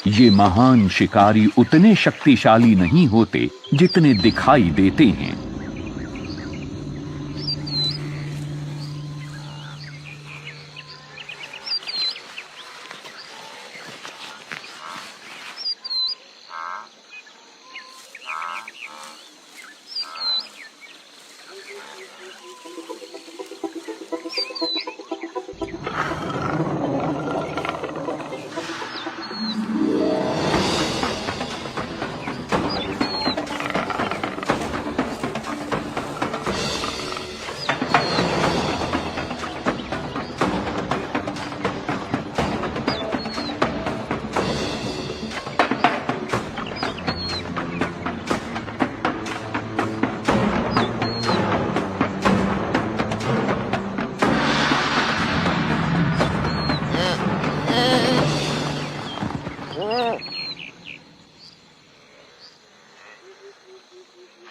ये महान शिकारी उतने शक्तिशाली नहीं होते जितने दिखाई देते हैं।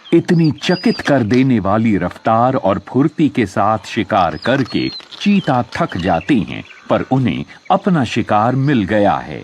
इतनी चकित कर देने वाली रफ्तार और फुर्ती के साथ शिकार करके चीता थक जाते हैं, पर उन्हें अपना शिकार मिल गया है।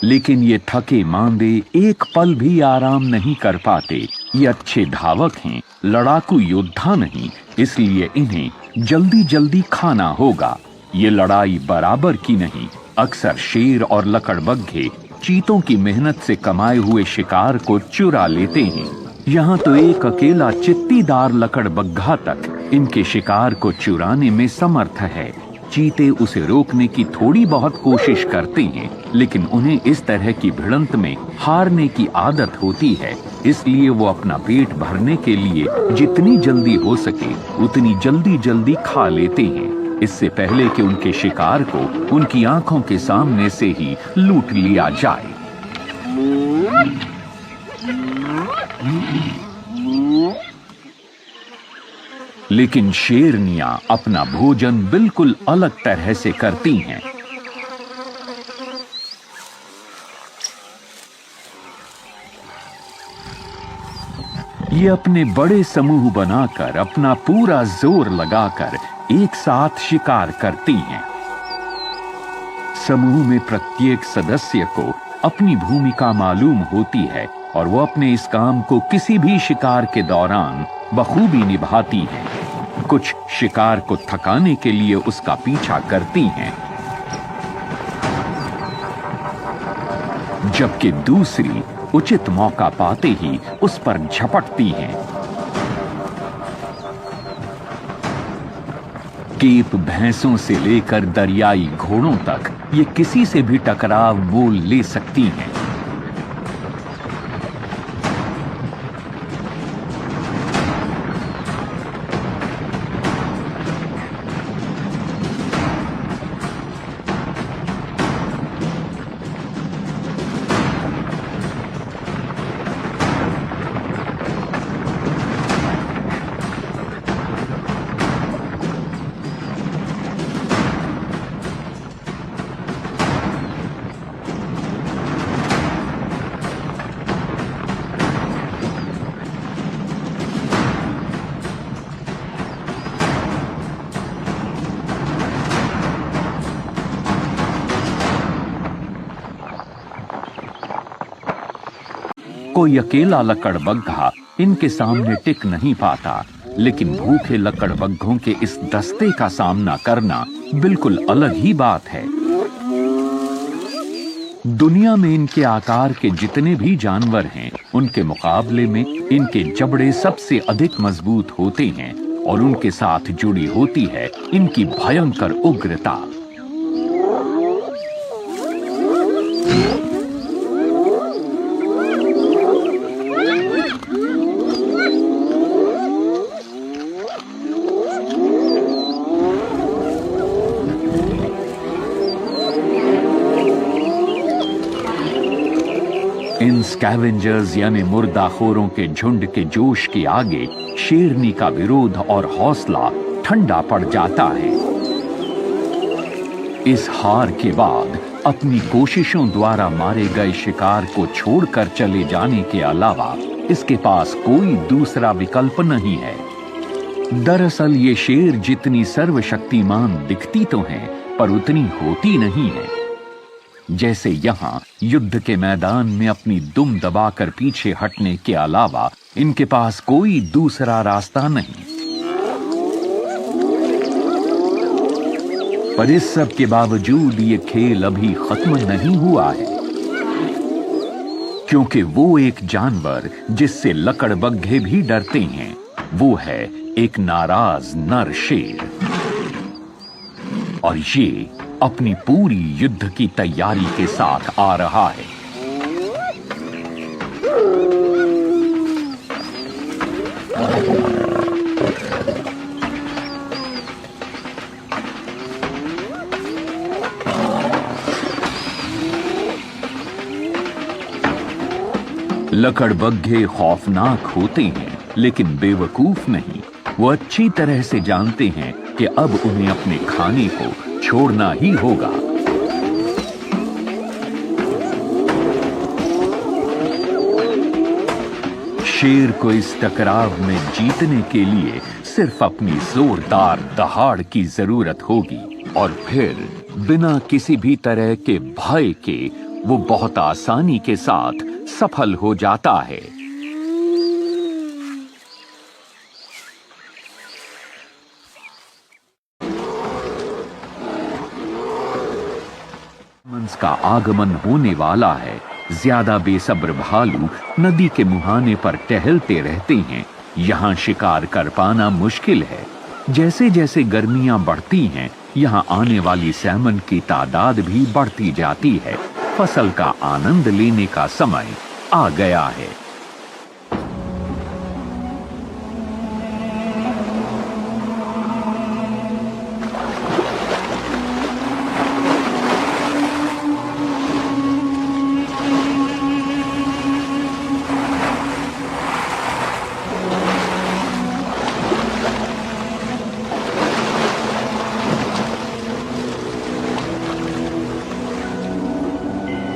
लेकिन ये थके मांदे एक पल भी आराम नहीं कर पाते। ये अच्छे धावक हैं, लड़ाकू योद्धा नहीं, इसलिए इन्हें जल्दी जल्दी खाना होगा। ये लड़ाई बराबर की नहीं। अक्सर शेर और लकड़बग्घे चीतों की मेहनत से कमाए हुए शिकार को चुरा लेते हैं। यहाँ तो एक अकेला चित्तीदार लकड़बग्घा तक इनके शिकार को चुराने में समर्थ है। चीते उसे रोकने की थोड़ी बहुत कोशिश करते हैं, लेकिन उन्हें इस तरह की भिड़ंत में हारने की आदत होती है। इसलिए वो अपना पेट भरने के लिए जितनी जल्दी हो सके उतनी जल्दी जल्दी खा लेते हैं, इससे पहले कि उनके शिकार को उनकी आंखों के सामने से ही लूट लिया जाए। लेकिन शेरनियां अपना भोजन बिल्कुल अलग तरह से करती हैं। ये अपने बड़े समूह बनाकर अपना पूरा जोर लगाकर एक साथ शिकार करती हैं। समूह में प्रत्येक सदस्य को अपनी भूमिका मालूम होती है और वो अपने इस काम को किसी भी शिकार के दौरान बखूबी निभाती हैं। कुछ शिकार को थकाने के लिए उसका पीछा करती हैं, जबकि दूसरी उचित मौका पाते ही उस पर झपटती हैं। केप भैंसों से लेकर दरियाई घोड़ों तक ये किसी से भी टकराव मोल ले सकती हैं। कोई अकेला लकड़बग्घा इनके सामने टिक नहीं पाता, लेकिन भूखे लकड़बग्घों के इस दस्ते का सामना करना बिल्कुल अलग ही बात है। दुनिया में इनके आकार के जितने भी जानवर हैं, उनके मुकाबले में इनके जबड़े सबसे अधिक मजबूत होते हैं और उनके साथ जुड़ी होती है इनकी भयंकर उग्रता। इन स्कैवेंजर्स यानी मुर्दाखोरों के झुंड के जोश के आगे शेरनी का विरोध और हौसला ठंडा पड़ जाता है। इस हार के बाद अपनी कोशिशों द्वारा मारे गए शिकार को छोड़कर चले जाने के अलावा इसके पास कोई दूसरा विकल्प नहीं है। दरअसल ये शेर जितनी सर्वशक्तिमान दिखती तो है, पर उतनी होती नहीं है। जैसे यहाँ युद्ध के मैदान में अपनी दुम दबाकर पीछे हटने के अलावा इनके पास कोई दूसरा रास्ता नहीं। पर इस सब के बावजूद ये खेल अभी खत्म नहीं हुआ है, क्योंकि वो एक जानवर जिससे लकड़बग्घे भी डरते हैं, वो है एक नाराज नर शेर। और ये अपनी पूरी युद्ध की तैयारी के साथ आ रहा है। लकड़बग्घे खौफनाक होते हैं, लेकिन बेवकूफ नहीं। वो अच्छी तरह से जानते हैं कि अब उन्हें अपने खाने को छोड़ना ही होगा। शेर को इस टकराव में जीतने के लिए सिर्फ अपनी जोरदार दहाड़ की जरूरत होगी, और फिर बिना किसी भी तरह के भय के वो बहुत आसानी के साथ सफल हो जाता है। का आगमन होने वाला है। ज्यादा बेसब्र भालू नदी के मुहाने पर टहलते रहते हैं। यहाँ शिकार कर पाना मुश्किल है। जैसे जैसे गर्मियां बढ़ती हैं, यहाँ आने वाली सैमन की तादाद भी बढ़ती जाती है। फसल का आनंद लेने का समय आ गया है।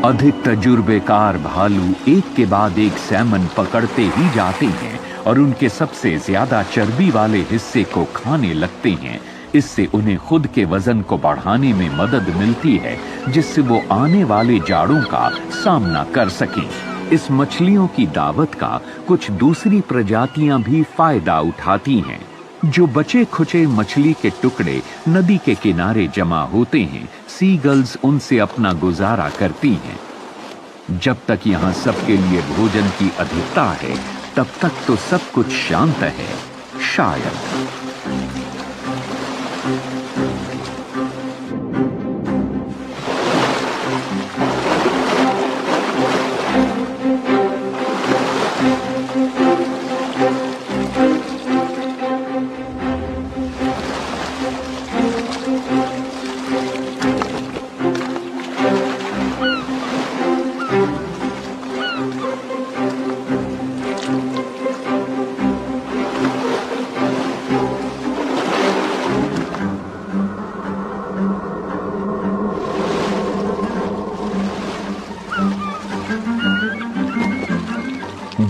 अधिक तजुर्बेकार भालू एक के बाद एक सैमन पकड़ते ही जाते हैं और उनके सबसे ज्यादा चर्बी वाले हिस्से को खाने लगते हैं। इससे उन्हें खुद के वजन को बढ़ाने में मदद मिलती है, जिससे वो आने वाले जाड़ों का सामना कर सकें। इस मछलियों की दावत का कुछ दूसरी प्रजातियां भी फायदा उठाती हैं। जो बचे खुचे मछली के टुकड़े नदी के किनारे जमा होते हैं, सीगल्स उनसे अपना गुजारा करती हैं। जब तक यहाँ सबके लिए भोजन की अधिकता है, तब तक तो सब कुछ शांत है, शायद।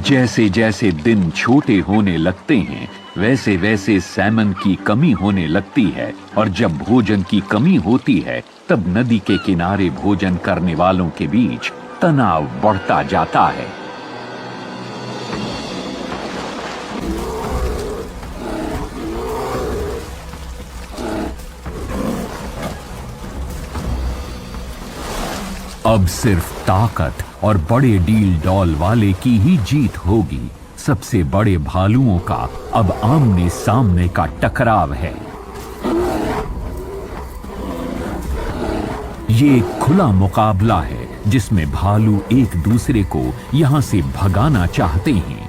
जैसे जैसे दिन छोटे होने लगते हैं, वैसे वैसे सैमन की कमी होने लगती है, और जब भोजन की कमी होती है, तब नदी के किनारे भोजन करने वालों के बीच तनाव बढ़ता जाता है। अब सिर्फ ताकत और बड़े डील डॉल वाले की ही जीत होगी। सबसे बड़े भालुओं का अब आमने सामने का टकराव है। ये एक खुला मुकाबला है, जिसमें भालू एक दूसरे को यहां से भगाना चाहते हैं।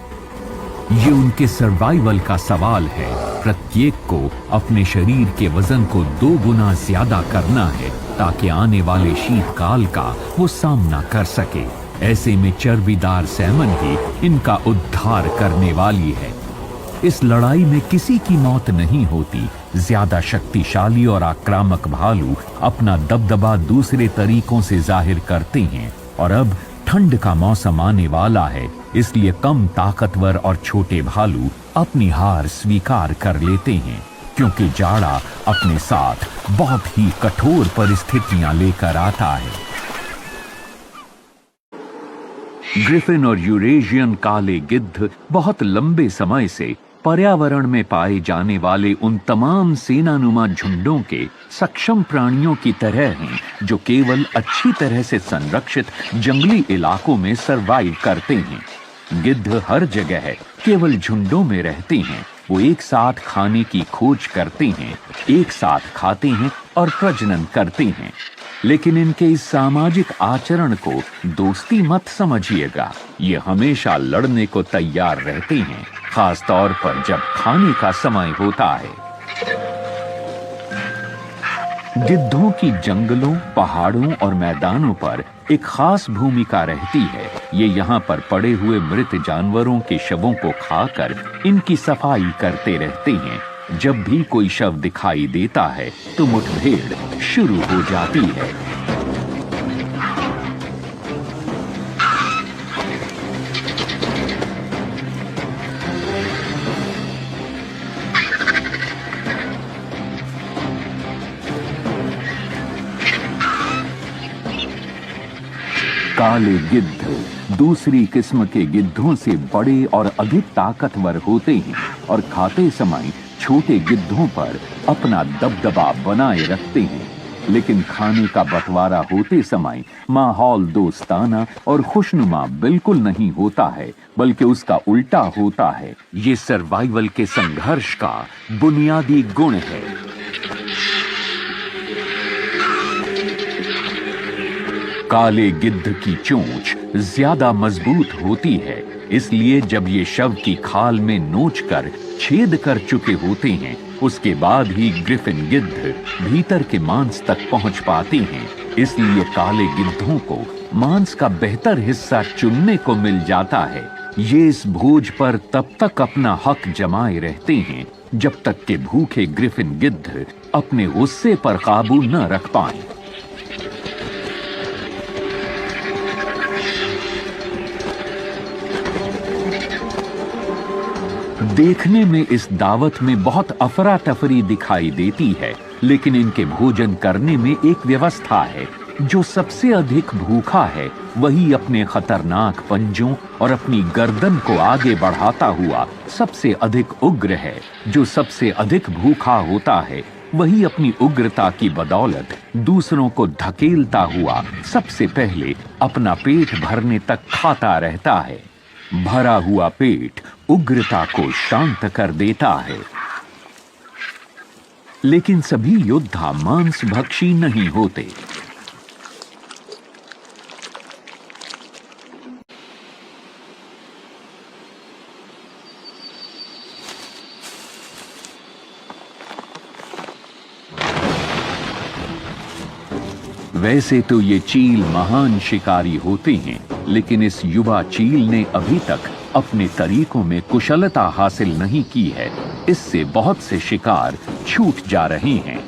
ये उनके सर्वाइवल का सवाल है। प्रत्येक को अपने शरीर के वजन को 2 गुना ज्यादा करना है, ताकि आने वाले शीतकाल का वो सामना कर सके। ऐसे में चर्बीदार सैमन ही इनका उद्धार करने वाली है। इस लड़ाई में किसी की मौत नहीं होती। ज्यादा शक्तिशाली और आक्रामक भालू अपना दबदबा दूसरे तरीकों से जाहिर करते हैं, और अब ठंड का मौसम आने वाला है, इसलिए कम ताकतवर और छोटे भालू अपनी हार स्वीकार कर लेते हैं, क्योंकि जाड़ा अपने साथ बहुत ही कठोर परिस्थितियां लेकर आता है। ग्रिफिन और यूरेशियन काले गिद्ध बहुत लंबे समय से पर्यावरण में पाए जाने वाले उन तमाम सेनानुमा झुंडों के सक्षम प्राणियों की तरह हैं जो केवल अच्छी तरह से संरक्षित जंगली इलाकों में सरवाइव करते हैं। गिद्ध हर जगह केवल झुंडों में रहते हैं। वो एक साथ खाने की खोज करते हैं, एक साथ खाते हैं और प्रजनन करते हैं। लेकिन इनके इस सामाजिक आचरण को दोस्ती मत समझिएगा। ये हमेशा लड़ने को तैयार रहते हैं, खास तौर पर जब खाने का समय होता है। गिद्धों की जंगलों, पहाड़ों और मैदानों पर एक खास भूमिका रहती है। ये यहाँ पर पड़े हुए मृत जानवरों के शवों को खाकर इनकी सफाई करते रहते हैं। जब भी कोई शव दिखाई देता है तो मुठभेड़ शुरू हो जाती है। काले गिद्ध दूसरी किस्म के गिद्धों से बड़े और अधिक ताकतवर होते हैं और खाते समय छोटे गिद्धों पर अपना दबदबा बनाए रखते हैं। लेकिन खाने का बंटवारा होते समय माहौल दोस्ताना और खुशनुमा बिल्कुल नहीं होता है, बल्कि उसका उल्टा होता है। ये सर्वाइवल के संघर्ष का बुनियादी गुण है। काले गिद्ध की चोंच ज्यादा मजबूत होती है, इसलिए जब ये शव की खाल में नोचकर छेद कर चुके होते हैं, उसके बाद ही ग्रिफिन गिद्ध भीतर के मांस तक पहुंच पाते हैं। इसलिए काले गिद्धों को मांस का बेहतर हिस्सा चुनने को मिल जाता है। ये इस भोज पर तब तक अपना हक जमाए रहते हैं जब तक कि भूखे ग्रिफिन गिद्ध अपने गुस्से पर काबू न रख पाएं। देखने में इस दावत में बहुत अफरा तफरी दिखाई देती है, लेकिन इनके भोजन करने में एक व्यवस्था है। जो सबसे अधिक भूखा है वही अपने खतरनाक पंजों और अपनी गर्दन को आगे बढ़ाता हुआ सबसे अधिक उग्र है। जो सबसे अधिक भूखा होता है वही अपनी उग्रता की बदौलत दूसरों को धकेलता हुआ सबसे पहले अपना पेट भरने तक खाता रहता है। भरा हुआ पेट उग्रता को शांत कर देता है। लेकिन सभी योद्धा मांसभक्षी नहीं होते। वैसे तो ये चील महान शिकारी होते हैं, लेकिन इस युवा चील ने अभी तक अपने तरीकों में कुशलता हासिल नहीं की है। इससे बहुत से शिकार छूट जा रहे हैं।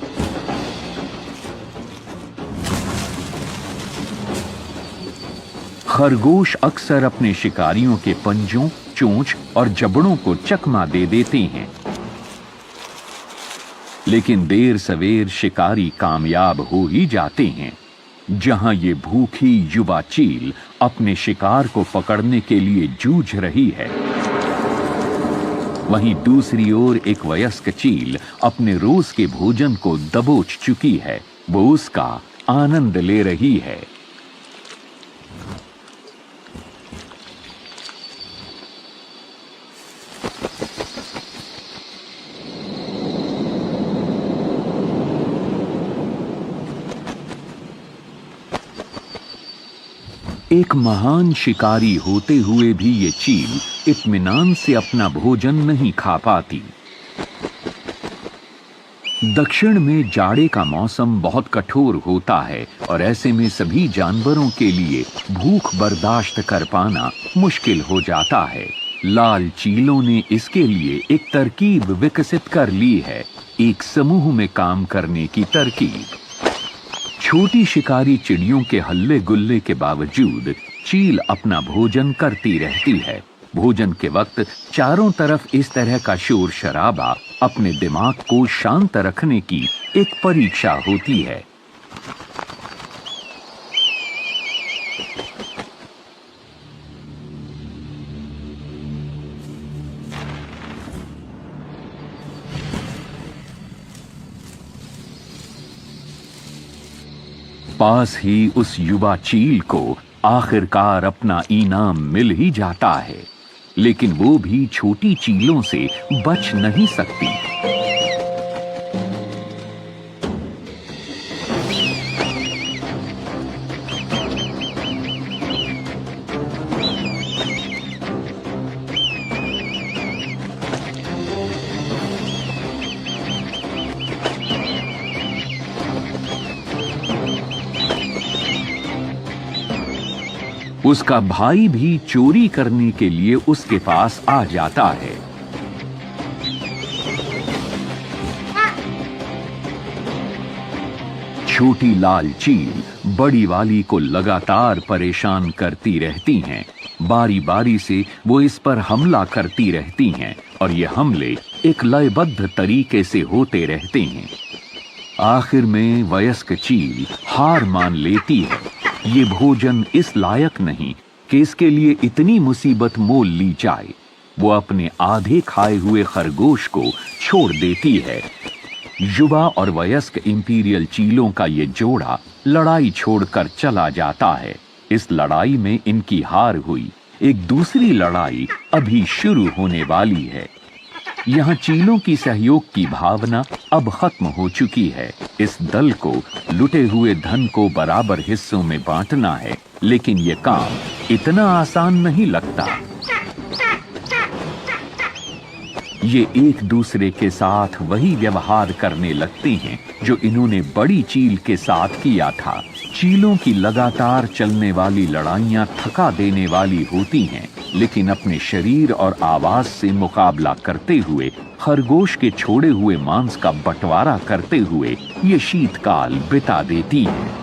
खरगोश अक्सर अपने शिकारियों के पंजों, चोंच और जबड़ों को चकमा दे देते हैं, लेकिन देर सवेर शिकारी कामयाब हो ही जाते हैं। जहां ये भूखी युवा चील अपने शिकार को पकड़ने के लिए जूझ रही है, वहीं दूसरी ओर एक वयस्क चील अपने रोज के भोजन को दबोच चुकी है। वो उसका आनंद ले रही है। एक महान शिकारी होते हुए भी ये चील इत्मीनान से अपना भोजन नहीं खा पाती। दक्षिण में जाड़े का मौसम बहुत कठोर होता है और ऐसे में सभी जानवरों के लिए भूख बर्दाश्त कर पाना मुश्किल हो जाता है। लाल चीलों ने इसके लिए एक तरकीब विकसित कर ली है, एक समूह में काम करने की तरकीब। छोटी शिकारी चिड़ियों के हल्ले गुल्ले के बावजूद चील अपना भोजन करती रहती है। भोजन के वक्त चारों तरफ इस तरह का शोर शराबा अपने दिमाग को शांत रखने की एक परीक्षा होती है। पास ही उस युवा चील को आखिरकार अपना इनाम मिल ही जाता है, लेकिन वो भी छोटी चीलों से बच नहीं सकती। उसका भाई भी चोरी करने के लिए उसके पास आ जाता है। छोटी लाल चील बड़ी वाली को लगातार परेशान करती रहती हैं। बारी बारी से वो इस पर हमला करती रहती हैं और ये हमले एक लयबद्ध तरीके से होते रहते हैं। आखिर में वयस्क चील हार मान लेती है। ये भोजन इस लायक नहीं कि इसके लिए इतनी मुसीबत मोल ली जाए। वो अपने आधे खाए हुए खरगोश को छोड़ देती है। युवा और वयस्क इंपीरियल चीलों का ये जोड़ा लड़ाई छोड़कर चला जाता है। इस लड़ाई में इनकी हार हुई। एक दूसरी लड़ाई अभी शुरू होने वाली है। यहाँ चीलों की सहयोग की भावना अब खत्म हो चुकी है। इस दल को लुटे हुए धन को बराबर हिस्सों में बांटना है, लेकिन ये काम इतना आसान नहीं लगता। ये एक दूसरे के साथ वही व्यवहार करने लगते हैं जो इन्होंने बड़ी चील के साथ किया था। चीलों की लगातार चलने वाली लड़ाइयां थका देने वाली होती हैं, लेकिन अपने शरीर और आवाज से मुकाबला करते हुए, खरगोश के छोड़े हुए मांस का बंटवारा करते हुए ये शीतकाल बिता देती हैं।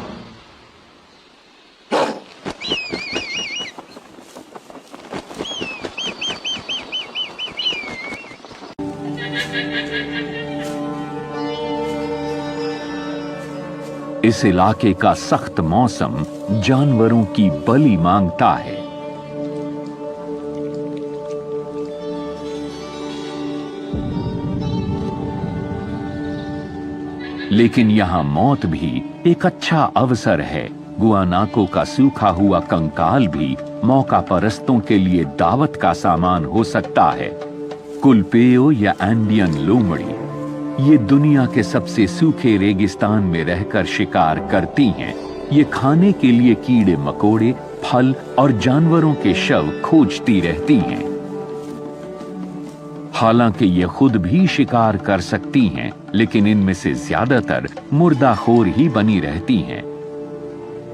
इस इलाके का सख्त मौसम जानवरों की बलि मांगता है। लेकिन यहां मौत भी एक अच्छा अवसर है। गुआनाको का सूखा हुआ कंकाल भी मौका परस्तों के लिए दावत का सामान हो सकता है। कुलपेयो या एंडियन लोमड़ी ये दुनिया के सबसे सूखे रेगिस्तान में रहकर शिकार करती हैं। ये खाने के लिए कीड़े मकोड़े, फल और जानवरों के शव खोजती रहती हैं। हालांकि ये खुद भी शिकार कर सकती हैं, लेकिन इनमें से ज्यादातर मुर्दाखोर ही बनी रहती हैं।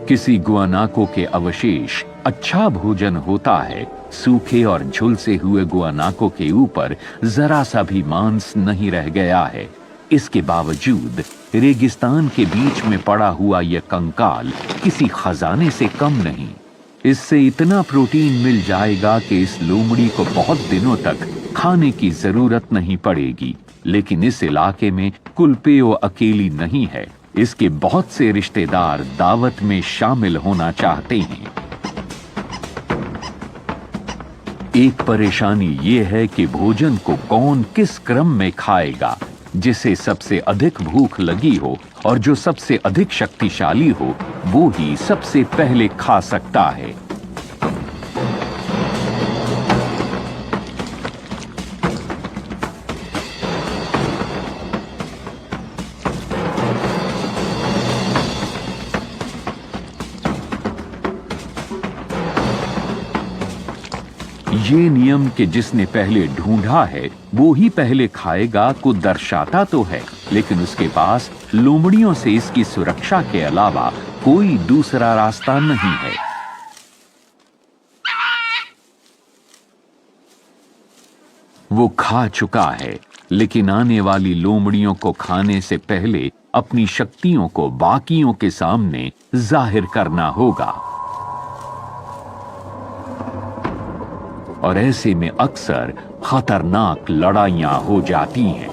किसी गुआनाको के अवशेष अच्छा भोजन होता है। सूखे और झुलसे हुए गुआनाको के ऊपर जरा सा भी मांस नहीं रह गया है। इसके बावजूद रेगिस्तान के बीच में पड़ा हुआ यह कंकाल किसी खजाने से कम नहीं। इससे इतना प्रोटीन मिल जाएगा कि इस लोमड़ी को बहुत दिनों तक खाने की जरूरत नहीं पड़ेगी। लेकिन इस इलाके में कुलपेयो अकेली नहीं है। इसके बहुत से रिश्तेदार दावत में शामिल होना चाहते हैं। एक परेशानी ये है कि भोजन को कौन किस क्रम में खाएगा। जिसे सबसे अधिक भूख लगी हो और जो सबसे अधिक शक्तिशाली हो, वो ही सबसे पहले खा सकता है। ये नियम कि जिसने पहले ढूंढा है वो ही पहले खाएगा को दर्शाता तो है, लेकिन उसके पास लोमड़ियों से इसकी सुरक्षा के अलावा कोई दूसरा रास्ता नहीं है। वो खा चुका है, लेकिन आने वाली लोमड़ियों को खाने से पहले अपनी शक्तियों को बाकियों के सामने जाहिर करना होगा। और ऐसे में अक्सर खतरनाक लड़ाइयां हो जाती हैं।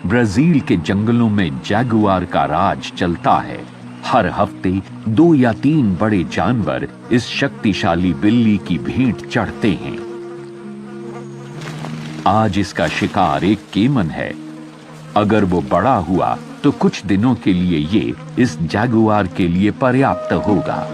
ब्राजील के जंगलों में जैगुआर का राज चलता है। हर हफ्ते 2 या 3 बड़े जानवर इस शक्तिशाली बिल्ली की भेंट चढ़ते हैं। आज इसका शिकार एक केमन है। अगर वो बड़ा हुआ तो कुछ दिनों के लिए ये इस जैगुआर के लिए पर्याप्त होगा।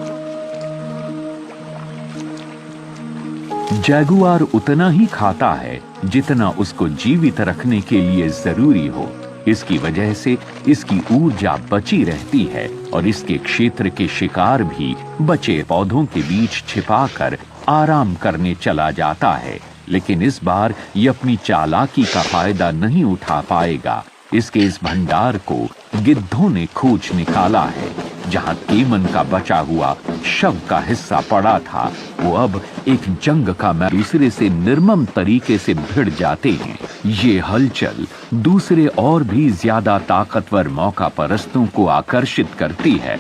जैगुआर उतना ही खाता है जितना उसको जीवित रखने के लिए जरूरी हो। इसकी वजह से इसकी ऊर्जा बची रहती है और इसके क्षेत्र के शिकार भी बचे पौधों के बीच छिपाकर आराम करने चला जाता है। लेकिन इस बार ये अपनी चालाकी का फायदा नहीं उठा पाएगा। इसके इस भंडार को गिद्धों ने खोज निकाला है। जहां केमन का बचा हुआ शव का हिस्सा पड़ा था, वो अब एक जंग का मैदान दूसरे से निर्मम तरीके से भिड़ जाते हैं। ये हलचल दूसरे और भी ज्यादा ताकतवर मौका परस्तों को आकर्षित करती है।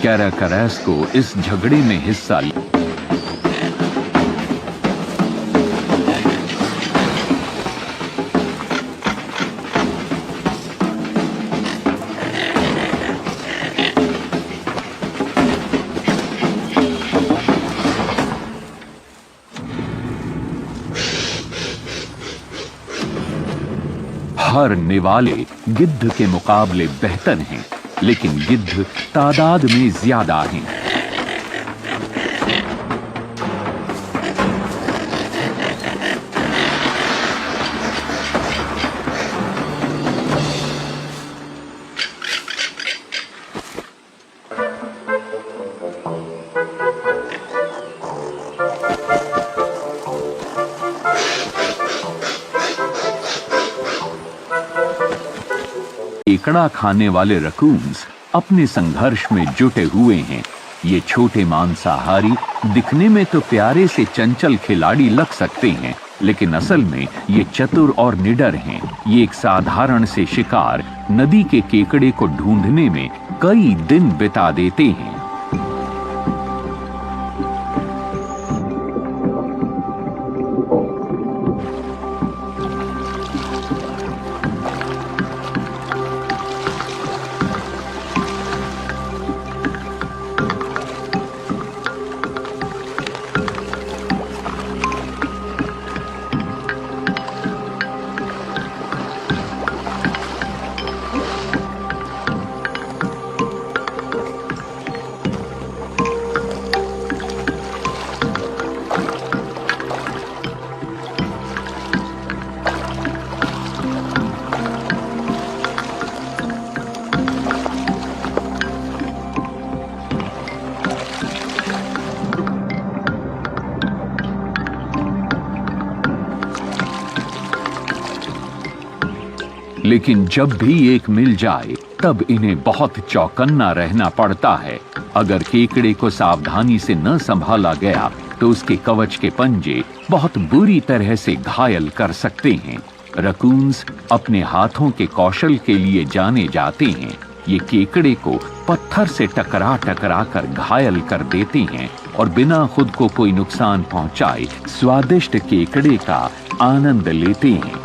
कैराकरैस को इस झगड़े में हिस्सा हर निवाले गिद्ध के मुकाबले बेहतर हैं, लेकिन गिद्ध तादाद में ज्यादा हैं। केकड़ा खाने वाले रकून्स अपने संघर्ष में जुटे हुए हैं। ये छोटे मांसाहारी दिखने में तो प्यारे से चंचल खिलाड़ी लग सकते हैं, लेकिन असल में ये चतुर और निडर हैं। ये एक साधारण से शिकार नदी के केकड़े को ढूंढने में कई दिन बिता देते हैं। लेकिन जब भी एक मिल जाए तब इन्हें बहुत चौकन्ना रहना पड़ता है। अगर केकड़े को सावधानी से न संभाला गया तो उसके कवच के पंजे बहुत बुरी तरह से घायल कर सकते हैं। रकून्स अपने हाथों के कौशल के लिए जाने जाते हैं। ये केकड़े को पत्थर से टकरा टकरा कर घायल कर देते हैं और बिना खुद को कोई नुकसान पहुंचाए स्वादिष्ट केकड़े का आनंद लेते हैं।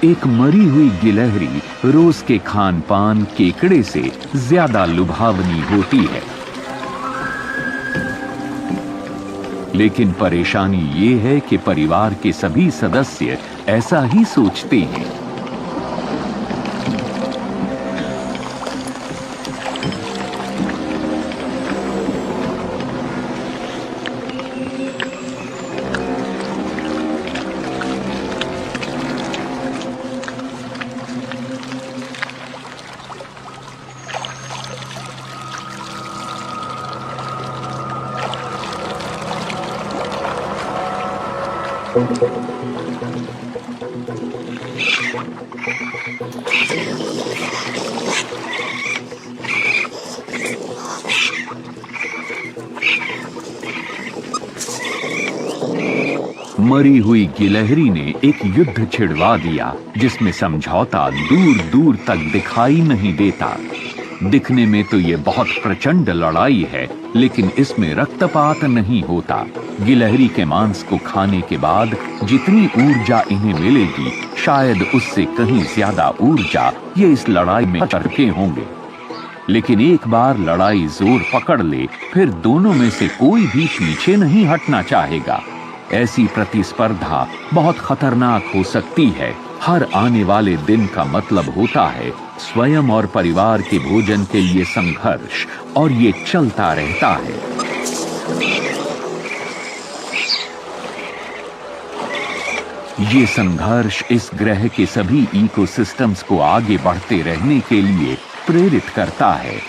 एक मरी हुई गिलहरी रोज के खान पान केकड़े से ज्यादा लुभावनी होती है। लेकिन परेशानी ये है कि परिवार के सभी सदस्य ऐसा ही सोचते हैं। मरी हुई गिलहरी ने एक युद्ध छिड़वा दिया जिसमें समझौता दूर दूर तक दिखाई नहीं देता। दिखने में तो ये बहुत प्रचंड लड़ाई है, लेकिन इसमें रक्तपात नहीं होता। गिलहरी के मांस को खाने के बाद जितनी ऊर्जा इन्हें मिलेगी, शायद उससे कहीं ज्यादा ऊर्जा ये इस लड़ाई में चरके होंगे। लेकिन एक बार लड़ाई जोर पकड़ ले, फिर दोनों में से कोई भी पीछे नहीं हटना चाहेगा। ऐसी प्रतिस्पर्धा बहुत खतरनाक हो सकती है। हर आने वाले दिन का मतलब होता है स्वयं और परिवार के भोजन के लिए संघर्ष, और ये चलता रहता है। ये संघर्ष इस ग्रह के सभी इकोसिस्टम्स को आगे बढ़ते रहने के लिए प्रेरित करता है।